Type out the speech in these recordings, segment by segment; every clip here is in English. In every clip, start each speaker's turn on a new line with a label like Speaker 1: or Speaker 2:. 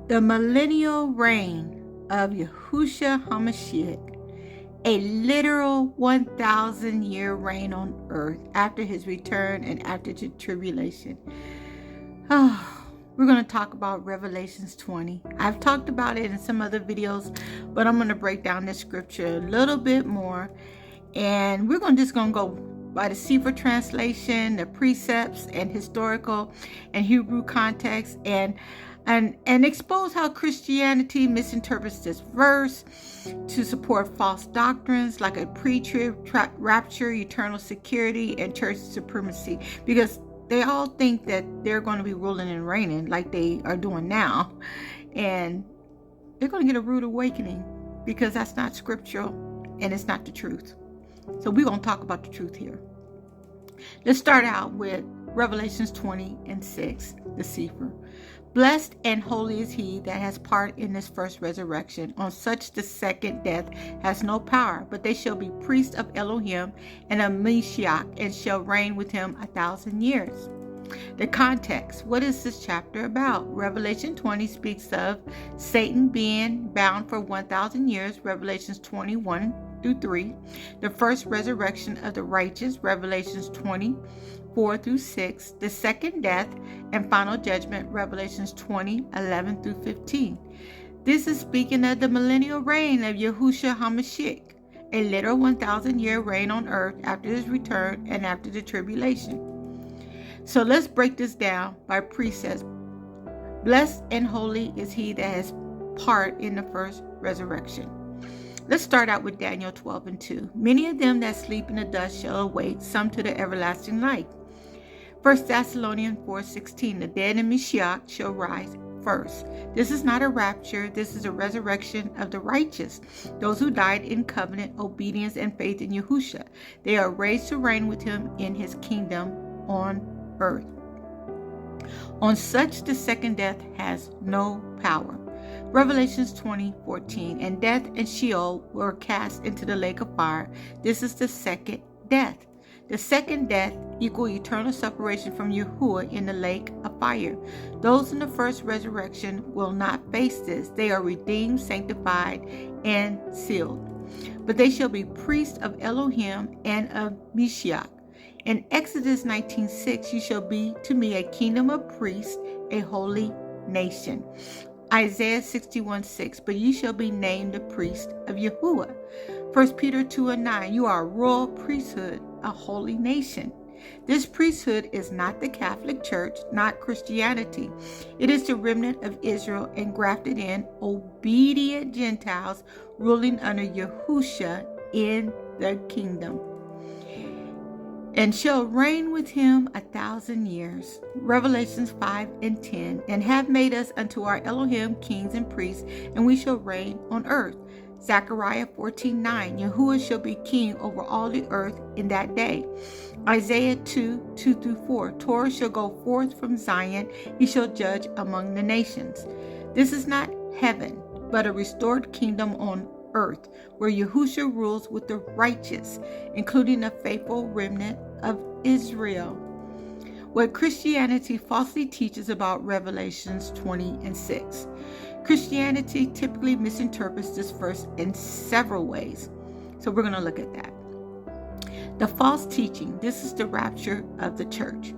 Speaker 1: The millennial reign of Yahushua HaMashiach, a literal 1,000-year reign on earth after his return and after the tribulation. We're going to talk about Revelations 20. I've talked about it in some other videos, but I'm going to break down this scripture a little bit more. And we're just going to go by the Sefer translation, the precepts, and historical and Hebrew context, and expose how Christianity misinterprets this verse to support false doctrines like a pre-trib rapture, eternal security, and church supremacy, because they all think that they're going to be ruling and reigning like they are doing now, and they're going to get a rude awakening because that's not scriptural and it's not the truth. So we're going to talk about the truth here. Let's start out with Revelations 20:6, the Sefer. Blessed and holy is he that has part in this first resurrection. On such the second death has no power, but they shall be priests of Elohim and of Mashiach, and shall reign with him 1,000 years. The context. What is this chapter about? Revelation 20 speaks of Satan being bound for 1,000 years. Revelations 21-3. The first resurrection of the righteous. Revelations 20:4-6. The second death and final judgment. Revelations 20:11-15. This is speaking of the millennial reign of Yahushua HaMashiach, a literal 1,000-year reign on earth after his return and after the tribulation. So let's break this down by precepts. Blessed and holy is he that has part in the first resurrection. Let's start out with Daniel 12:2. Many of them that sleep in the dust shall awake, some to the everlasting light. 1 Thessalonians 4:16. The dead in Mashiach shall rise first. This is not a rapture. This is a resurrection of the righteous, those who died in covenant, obedience, and faith in Yahushua. They are raised to reign with him in his kingdom on earth. On such the second death has no power. Revelations 20:14. And death and Sheol were cast into the lake of fire. This is the second death. The second death equal eternal separation from Yahuwah in the lake of fire. Those in the first resurrection will not face this. They are redeemed, sanctified, and sealed. But they shall be priests of Elohim and of Mashiach. In Exodus 19:6, you shall be to me a kingdom of priests, a holy nation. Isaiah 61:6, but ye shall be named the priest of Yahuwah. 1 Peter 2:9, you are a royal priesthood, a holy nation. This priesthood is not the Catholic Church, not Christianity. It is the remnant of Israel, engrafted in, obedient Gentiles ruling under Yahushua in the kingdom, and shall reign with him 1,000 years. Revelations 5:10. And have made us unto our Elohim kings and priests, and we shall reign on earth. Zechariah 14:9. Yahuwah shall be king over all the earth in that day. Isaiah 2:2-4. Torah shall go forth from Zion, he shall judge among the nations. This is not heaven, but a restored kingdom on earth, where Yahushua rules with the righteous, including a faithful remnant of Israel. What Christianity falsely teaches about Revelations 20:6. Christianity typically misinterprets this verse in several ways. So we're going to look at that. The false teaching. This is the rapture of the church.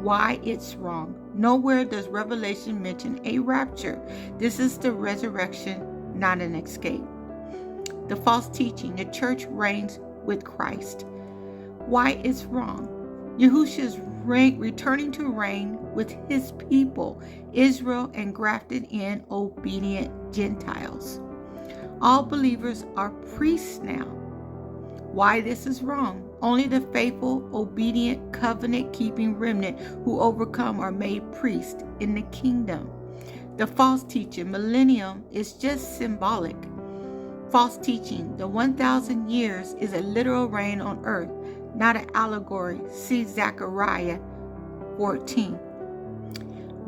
Speaker 1: Why it's wrong. Nowhere does Revelation mention a rapture. This is the resurrection, not an escape. The false teaching. The church reigns with Christ. Why it's wrong. Yahushua is returning to reign with his people, Israel, and grafted in obedient Gentiles. All believers are priests now. Why this is wrong. Only the faithful, obedient, covenant-keeping remnant who overcome are made priests in the kingdom. The false teaching. Millennial is just symbolic. False teaching. The 1,000 years is a literal reign on earth, not an allegory. See Zechariah 14.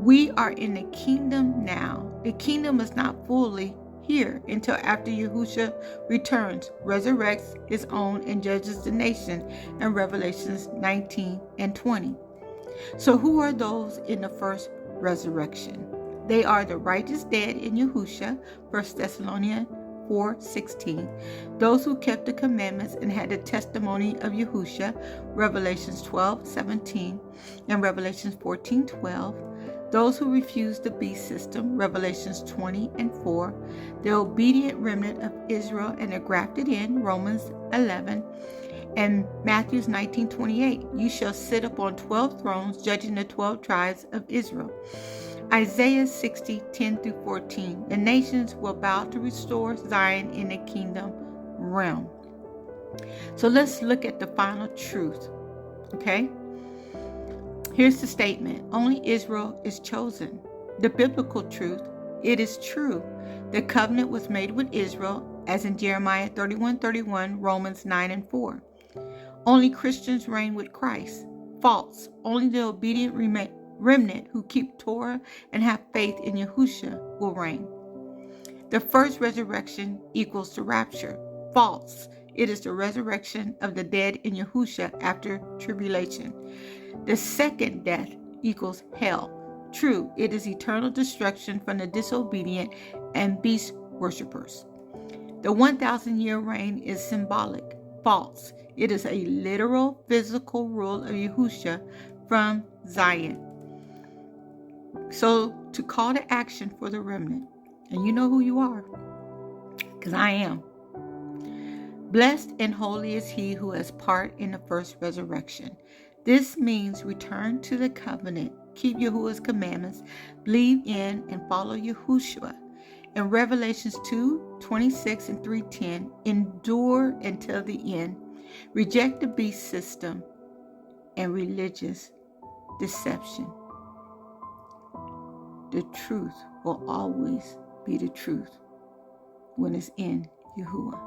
Speaker 1: We are in the kingdom now. The kingdom is not fully here until after Yahushua returns, resurrects his own, and judges the nation in Revelations 19 and 20. So who are those in the first resurrection? They are the righteous dead in Yahusha, 1 Thessalonians 4:16. Those who kept the commandments and had the testimony of Yahusha, Revelations 12:17 and Revelations 14:12. Those who refused the beast system, Revelations 20:4. The obedient remnant of Israel and the grafted in, Romans 11. And Matthew 19:28. You shall sit upon 12 thrones, judging the 12 tribes of Israel. Isaiah 60:10-14. The nations will bow to restore Zion in the kingdom realm. So let's look at the final truth. Okay? Here's the statement. Only Israel is chosen. The biblical truth. It is true. The covenant was made with Israel, as in Jeremiah 31:31, Romans 9:4. Only Christians reign with Christ. False. Only the obedient remnant who keep Torah and have faith in Yahusha will reign. The first resurrection equals the rapture. False. It is the resurrection of the dead in Yahusha after tribulation. The second death equals hell. True. It is eternal destruction from the disobedient and beast worshippers. The 1,000-year reign is symbolic. False. It is a literal physical rule of Yahusha from Zion. So to call to action for the remnant, and you know who you are, because I am. Blessed and holy is he who has part in the first resurrection. This means return to the covenant, keep Yahuwah's commandments, believe in and follow Yahushua. In Revelations 2:26 and 3:10, endure until the end. Reject the beast system and religious deception. The truth will always be the truth when it's in Yahuwah.